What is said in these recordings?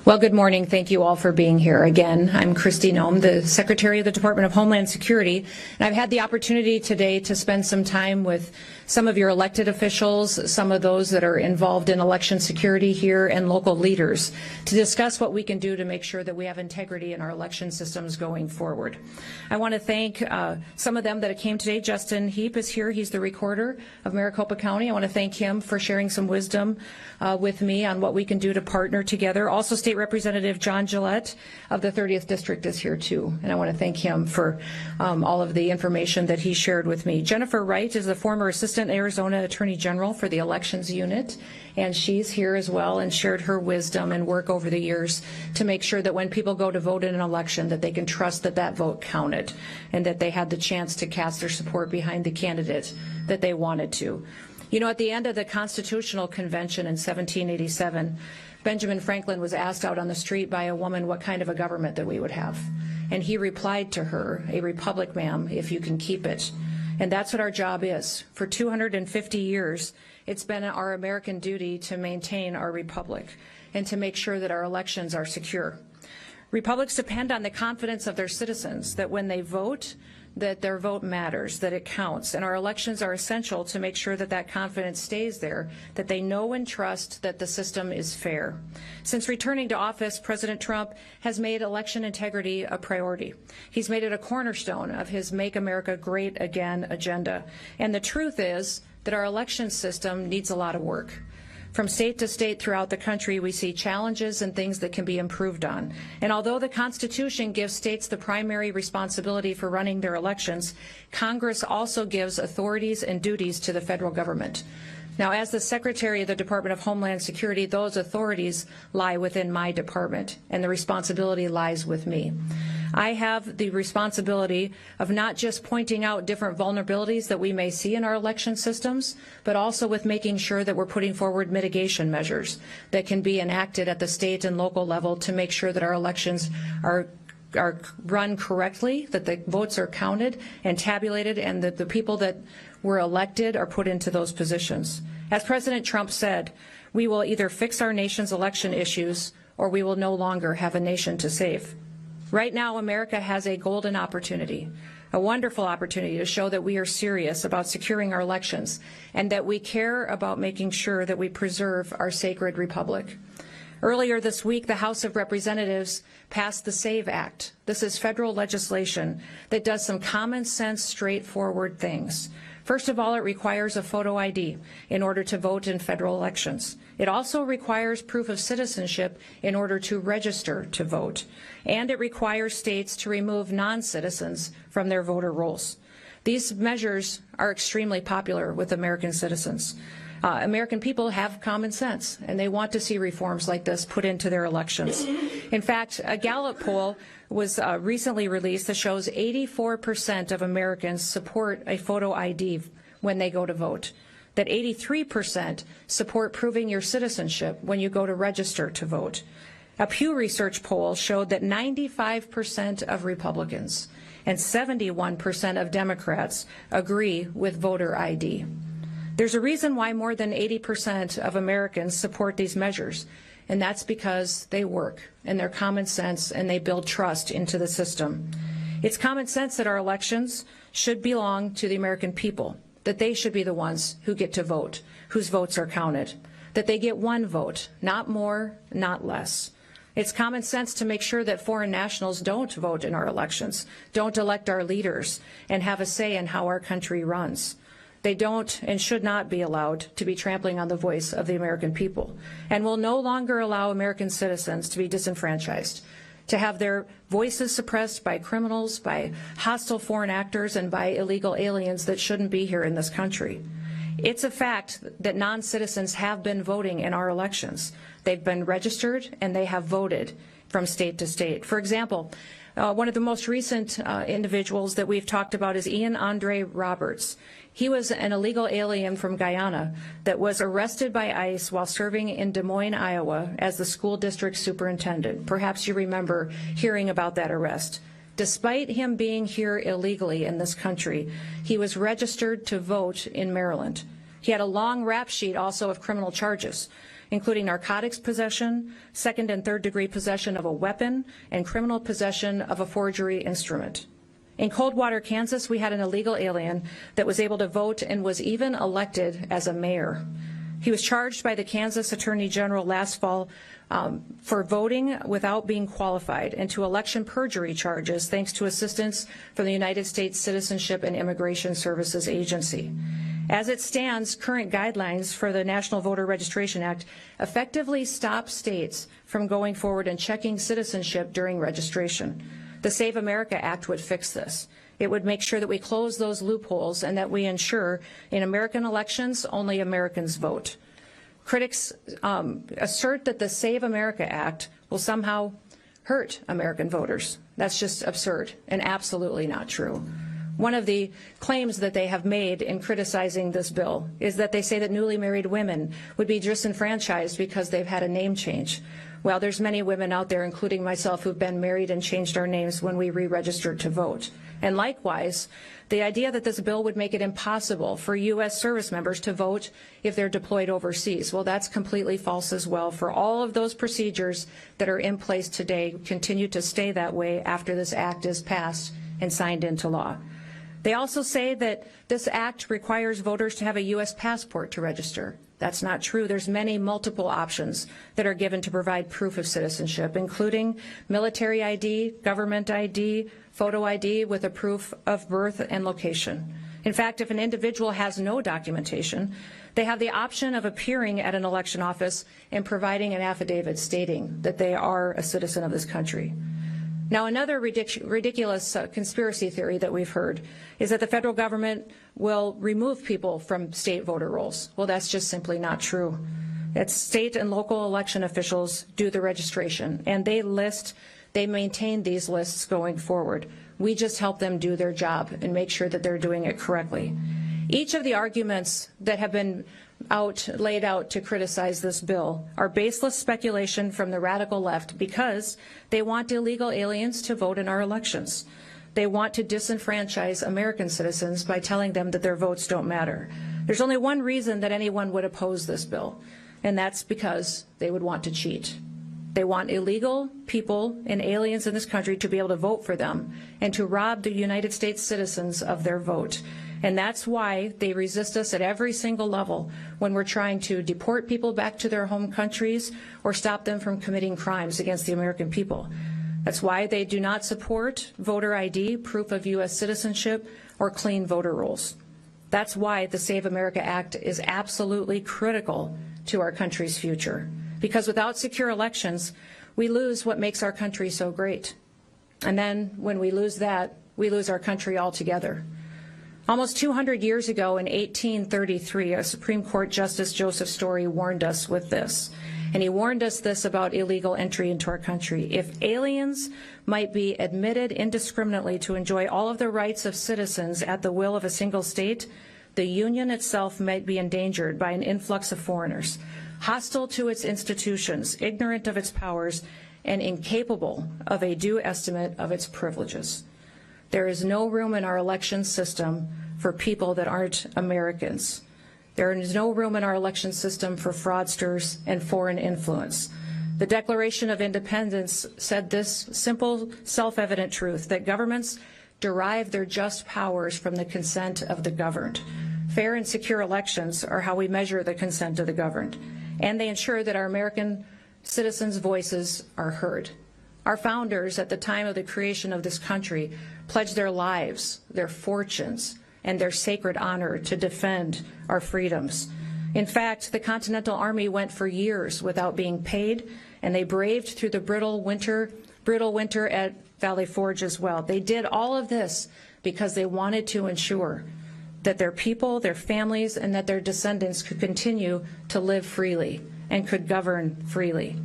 Well, good morning. Thank you all for being here. Again, I'm Kristi Noem, the Secretary of the Department of Homeland Security, and I've had the opportunity today to spend some time with some of your elected officials, some of those that are involved in election security here, and local leaders to discuss what we can do to make sure that we have integrity in our election systems going forward. I want to thank some of them that came today. Justin Heap is here. He's the recorder of Maricopa County. I want to thank him for sharing some wisdom with me on what we can do to partner together. Also, State Representative John Gillette of the 30th District is here too, and I want to thank him for all of the information that he shared with me. Jennifer Wright is the former Assistant Arizona Attorney General for the Elections Unit, and she's here as well and shared her wisdom and work over the years to make sure that when people go to vote in an election that they can trust that that vote counted and that they had the chance to cast their support behind the candidate that they wanted to. You know, at the end of the Constitutional Convention in 1787, Benjamin Franklin was asked out on the street by a woman what kind of a government that we would have. And he replied to her, "A republic, ma'am, if you can keep it." And that's what our job is. For 250 years, it's been our American duty to maintain our republic and to make sure that our elections are secure. Republics depend on the confidence of their citizens, that when they vote, that their vote matters, that it counts, and our elections are essential to make sure that that confidence stays there, that they know and trust that the system is fair. Since returning to office, President Trump has made election integrity a priority. He's made it a cornerstone of his Make America Great Again agenda. And the truth is that our election system needs a lot of work. From state to state throughout the country, we see challenges and things that can be improved on. And although the Constitution gives states the primary responsibility for running their elections, Congress also gives authorities and duties to the federal government. Now, as the Secretary of the Department of Homeland Security, those authorities lie within my department, and the responsibility lies with me. I have the responsibility of not just pointing out different vulnerabilities that we may see in our election systems, but also with making sure that we're putting forward mitigation measures that can be enacted at the state and local level to make sure that our elections are run correctly, that the votes are counted and tabulated, and that the people that were elected are put into those positions. As President Trump said, we will either fix our nation's election issues or we will no longer have a nation to save. Right now, America has a golden opportunity, a wonderful opportunity to show that we are serious about securing our elections and that we care about making sure that we preserve our sacred republic. Earlier this week, the House of Representatives passed the SAVE Act. This is federal legislation that does some common sense, straightforward things. First of all, it requires a photo ID in order to vote in federal elections. It also requires proof of citizenship in order to register to vote. And it requires states to remove non-citizens from their voter rolls. These measures are extremely popular with American citizens. American people have common sense, and they want to see reforms like this put into their elections. In fact, a Gallup poll was recently released that shows 84% of Americans support a photo ID when they go to vote, that 83% support proving your citizenship when you go to register to vote. A Pew Research poll showed that 95% of Republicans and 71% of Democrats agree with voter ID. There's a reason why more than 80% of Americans support these measures, and that's because they work and they're common sense and they build trust into the system. It's common sense that our elections should belong to the American people, that they should be the ones who get to vote, whose votes are counted, that they get one vote, not more, not less. It's common sense to make sure that foreign nationals don't vote in our elections, don't elect our leaders, and have a say in how our country runs. They don't and should not be allowed to be trampling on the voice of the American people, and will no longer allow American citizens to be disenfranchised, to have their voices suppressed by criminals, by hostile foreign actors, and by illegal aliens that shouldn't be here in this country. It's a fact that non-citizens have been voting in our elections. They've been registered and they have voted from state to state. For example, one of the most recent individuals that we've talked about is Ian Andre Roberts. He was an illegal alien from Guyana that was arrested by ICE while serving in Des Moines, Iowa as the school district superintendent. Perhaps you remember hearing about that arrest. Despite him being here illegally in this country, he was registered to vote in Maryland. He had a long rap sheet also of criminal charges. including narcotics possession, second and third degree possession of a weapon, and criminal possession of a forgery instrument. In Coldwater, Kansas, we had an illegal alien that was able to vote and was even elected as a mayor. He was charged by the Kansas Attorney General last fall for voting without being qualified and to election perjury charges thanks to assistance from the United States Citizenship and Immigration Services Agency. As it stands, current guidelines for the National Voter Registration Act effectively stop states from going forward and checking citizenship during registration. The Save America Act would fix this. It would make sure that we close those loopholes and that we ensure in American elections only Americans vote. Critics assert that the Save America Act will somehow hurt American voters. That's just absurd and absolutely not true. One of the claims that they have made in criticizing this bill is that they say that newly married women would be disenfranchised because they've had a name change. Well, there's many women out there, including myself, who've been married and changed our names when we re-registered to vote. And likewise, the idea that this bill would make it impossible for U.S. service members to vote if they're deployed overseas, well, that's completely false as well. For all of those procedures that are in place today continue to stay that way after this act is passed and signed into law. They also say that this act requires voters to have a U.S. passport to register. That's not true. There's many multiple options that are given to provide proof of citizenship, including military ID, government ID, photo ID with a proof of birth and location. In fact, if an individual has no documentation, they have the option of appearing at an election office and providing an affidavit stating that they are a citizen of this country. Now, another ridiculous conspiracy theory that we've heard is that the federal government will remove people from state voter rolls. Well, that's just simply not true. It's state and local election officials do the registration, and they maintain these lists going forward. We just help them do their job and make sure that they're doing it correctly. Each of the arguments that have been laid out to criticize this bill are baseless speculation from the radical left because they want illegal aliens to vote in our elections. They want to disenfranchise American citizens by telling them that their votes don't matter. There's only one reason that anyone would oppose this bill, and that's because they would want to cheat. They want illegal people and aliens in this country to be able to vote for them and to rob the United States citizens of their vote. And that's why they resist us at every single level when we're trying to deport people back to their home countries or stop them from committing crimes against the American people. That's why they do not support voter ID, proof of U.S. citizenship, or clean voter rolls. That's why the Save America Act is absolutely critical to our country's future. Because without secure elections, we lose what makes our country so great. And then when we lose that, we lose our country altogether. Almost 200 years ago in 1833, a Supreme Court Justice Joseph Story warned us with this. And he warned us this about illegal entry into our country. If aliens might be admitted indiscriminately to enjoy all of the rights of citizens at the will of a single state, the Union itself might be endangered by an influx of foreigners, hostile to its institutions, ignorant of its powers, and incapable of a due estimate of its privileges. There is no room in our election system for people that aren't Americans. There is no room in our election system for fraudsters and foreign influence. The Declaration of Independence said this simple, self-evident truth, that governments derive their just powers from the consent of the governed. Fair and secure elections are how we measure the consent of the governed, and they ensure that our American citizens' voices are heard. Our founders, at the time of the creation of this country, pledged their lives, their fortunes, and their sacred honor to defend our freedoms. In fact, the Continental Army went for years without being paid, and they braved through the brutal winter at Valley Forge as well. They did all of this because they wanted to ensure that their people, their families, and that their descendants could continue to live freely and could govern freely.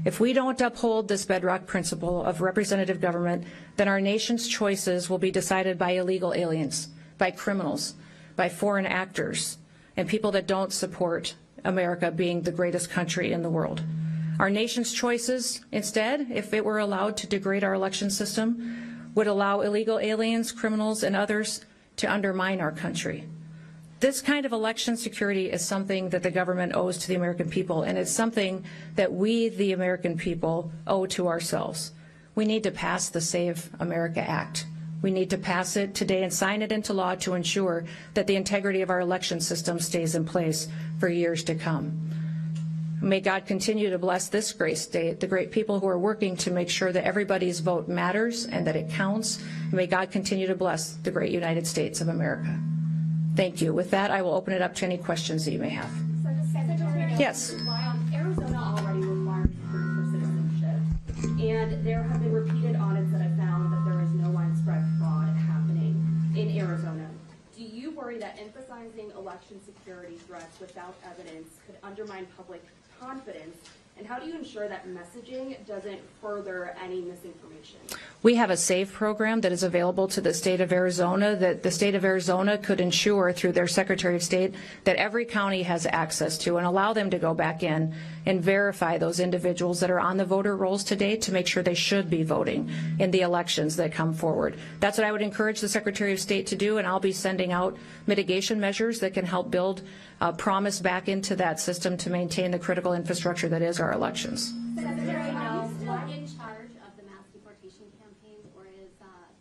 If we don't uphold this bedrock principle of representative government, then our nation's choices will be decided by illegal aliens, by criminals, by foreign actors, and people that don't support America being the greatest country in the world. Our nation's choices, instead, if it were allowed to degrade our election system, would allow illegal aliens, criminals, and others to undermine our country. This kind of election security is something that the government owes to the American people, and it's something that we, the American people, owe to ourselves. We need to pass the Save America Act. We need to pass it today and sign it into law to ensure that the integrity of our election system stays in place for years to come. May God continue to bless this great state, the great people who are working to make sure that everybody's vote matters and that it counts. May God continue to bless the great United States of America. Thank you. With that, I will open it up to any questions that you may have. Yes. Arizona already requires proof for citizenship, and there have been repeated audits that have found that there is no widespread fraud happening in Arizona. Do you worry that emphasizing election security threats without evidence could undermine public confidence? And how do you ensure that messaging doesn't further any misinformation? We have a SAVE program that is available to the state of Arizona that the state of Arizona could ensure through their Secretary of State that every county has access to, and allow them to go back in and verify those individuals that are on the voter rolls today to make sure they should be voting in the elections that come forward. That's what I would encourage the Secretary of State to do, and I'll be sending out mitigation measures that can help build promise back into that system to maintain the critical infrastructure that is our elections. Secretary, are you still in charge of the mass deportation campaign, or is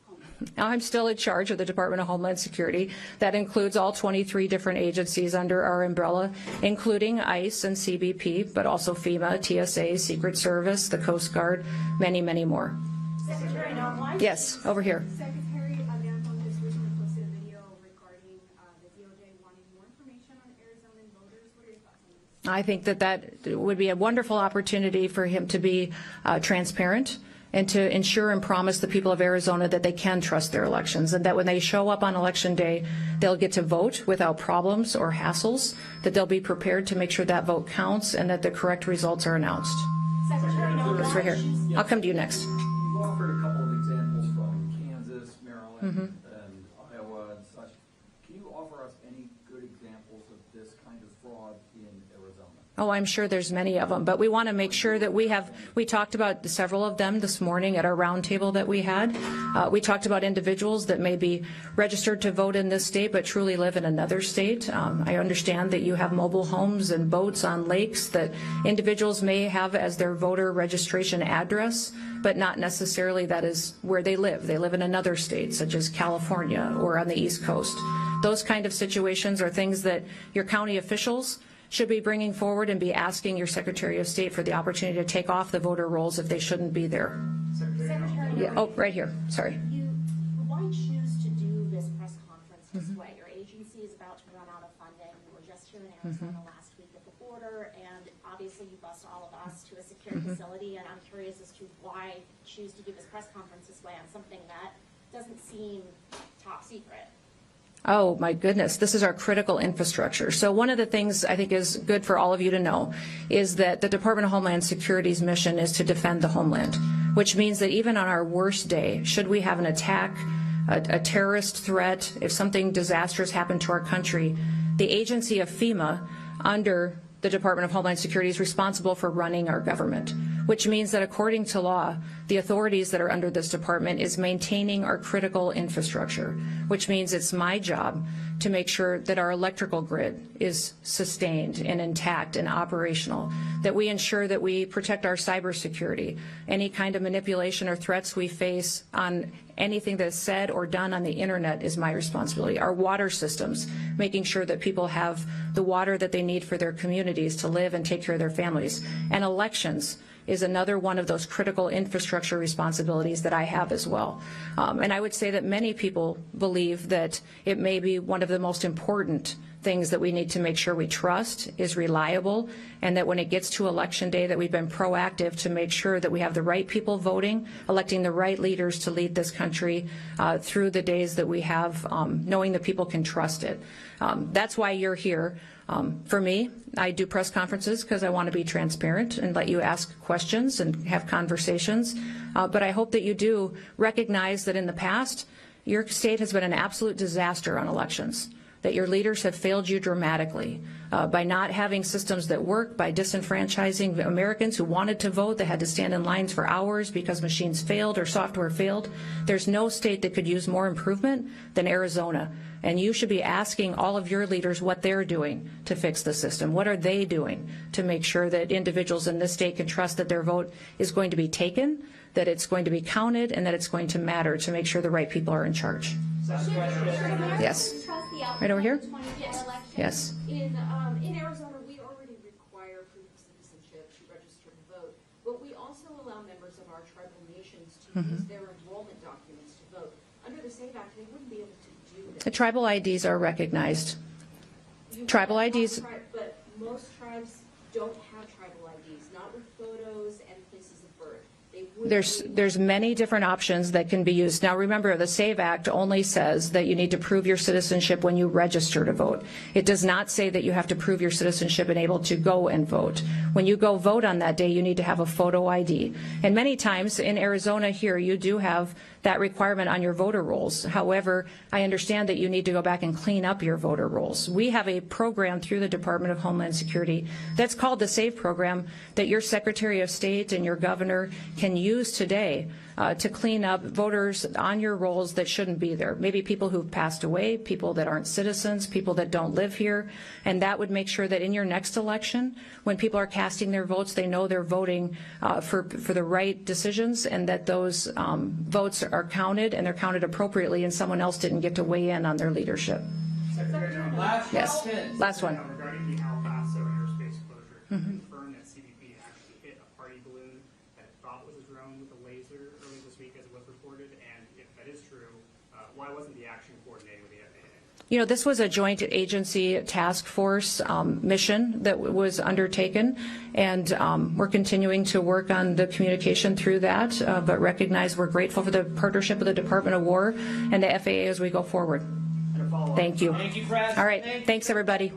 Homeland? I'm still in charge of the Department of Homeland Security. That includes all 23 different agencies under our umbrella, including ICE and CBP, but also FEMA, TSA, Secret Service, the Coast Guard, many, many more. Secretary Noem? Yes, over here. Secretary, Debunking has recently posted a video regarding the DOJ wanting more information on Arizonan voters. What are your thoughts on this? I think that that would be a wonderful opportunity for him to be transparent and to ensure and promise the people of Arizona that they can trust their elections, and that when they show up on Election Day, they'll get to vote without problems or hassles, that they'll be prepared to make sure that vote counts and that the correct results are announced. Secretary Noem? That's right here. I'll come to you next. You offered a couple of examples from Kansas, Maryland, and Iowa and such. Can you offer us any good examples of this kind of fraud in Arizona? Oh, I'm sure there's many of them, but we want to make sure that we talked about several of them this morning at our roundtable that we had. We talked about individuals that may be registered to vote in this state but truly live in another state. I understand that you have mobile homes and boats on lakes that individuals may have as their voter registration address, but not necessarily that is where they live. They live in another state, such as California or on the East Coast. Those kind of situations are things that your county officials should be bringing forward and be asking your Secretary of State for the opportunity to take off the voter rolls if they shouldn't be there. Secretary Yeah, oh, right here. Sorry. Why choose to do this press conference this way? Your agency is about to run out of funding. We were just here in Arizona last week at the border, and obviously you bused all of us to a secure facility, and I'm curious as to why choose to do this press conference this way on something that doesn't seem top secret. Oh, my goodness. This is our critical infrastructure. So one of the things I think is good for all of you to know is that the Department of Homeland Security's mission is to defend the homeland, which means that even on our worst day, should we have an attack, a terrorist threat, if something disastrous happened to our country, the agency of FEMA under the Department of Homeland Security is responsible for running our government, which means that according to law, the authorities that are under this department is maintaining our critical infrastructure, which means it's my job to make sure that our electrical grid is sustained and intact and operational, that we ensure that we protect our cybersecurity. Any kind of manipulation or threats we face on anything that's said or done on the internet is my responsibility. Our water systems, making sure that people have the water that they need for their communities to live and take care of their families. And elections is another one of those critical infrastructure responsibilities that I have as well. And I would say that many people believe that it may be one of the most important things that we need to make sure we trust is reliable, and that when it gets to Election Day that we've been proactive to make sure that we have the right people voting, electing the right leaders to lead this country through the days that we have, knowing that people can trust it. That's why you're here. For me, I do press conferences because I want to be transparent and let you ask questions and have conversations. But I hope that you do recognize that in the past, your state has been an absolute disaster on elections. that your leaders have failed you dramatically by not having systems that work, by disenfranchising Americans who wanted to vote. They had to stand in lines for hours because machines failed or software failed. There's no state that could use more improvement than Arizona. And you should be asking all of your leaders what they're doing to fix the system. What are they doing to make sure that individuals in this state can trust that their vote is going to be taken, that it's going to be counted, and that it's going to matter to make sure the right people are in charge? Yes. Right over here? Yes. In Arizona, we already require proof of citizenship to register to vote, but we also allow members of our tribal nations to use their enrollment documents to vote. Under the SAVE Act, they wouldn't be able to do that. The tribal IDs are recognized. Tribal IDs. But most tribes don't have tribal IDs, not with photos and places of birth. There's many different options that can be used. Now remember, the SAVE Act only says that you need to prove your citizenship when you register to vote. It does not say that you have to prove your citizenship and able to go and vote. When you go vote on that day, you need to have a photo ID. And many times in Arizona here, you do have that requirement on your voter rolls. However, I understand that you need to go back and clean up your voter rolls. We have a program through the Department of Homeland Security that's called the SAVE program that your Secretary of State and your governor can use today to clean up voters on your rolls that shouldn't be there. Maybe people who've passed away, people that aren't citizens, people that don't live here. And that would make sure that in your next election, when people are casting their votes, they know they're voting for the right decisions, and that those votes are counted, and they're counted appropriately, and someone else didn't get to weigh in on their leadership. Secretary Noem, Last one. Regarding the El Paso airspace closure, can you confirm that CBP actually hit a party balloon that it thought was a drone with a laser early this week, as it was reported? And if that is true, why wasn't the action coordinated with the FAA? You know, this was a joint agency task force mission that was undertaken, and we're continuing to work on the communication through that, but recognize we're grateful for the partnership with the Department of War and the FAA as we go forward. Thank you. Thank you, Press. All right. Thanks, everybody.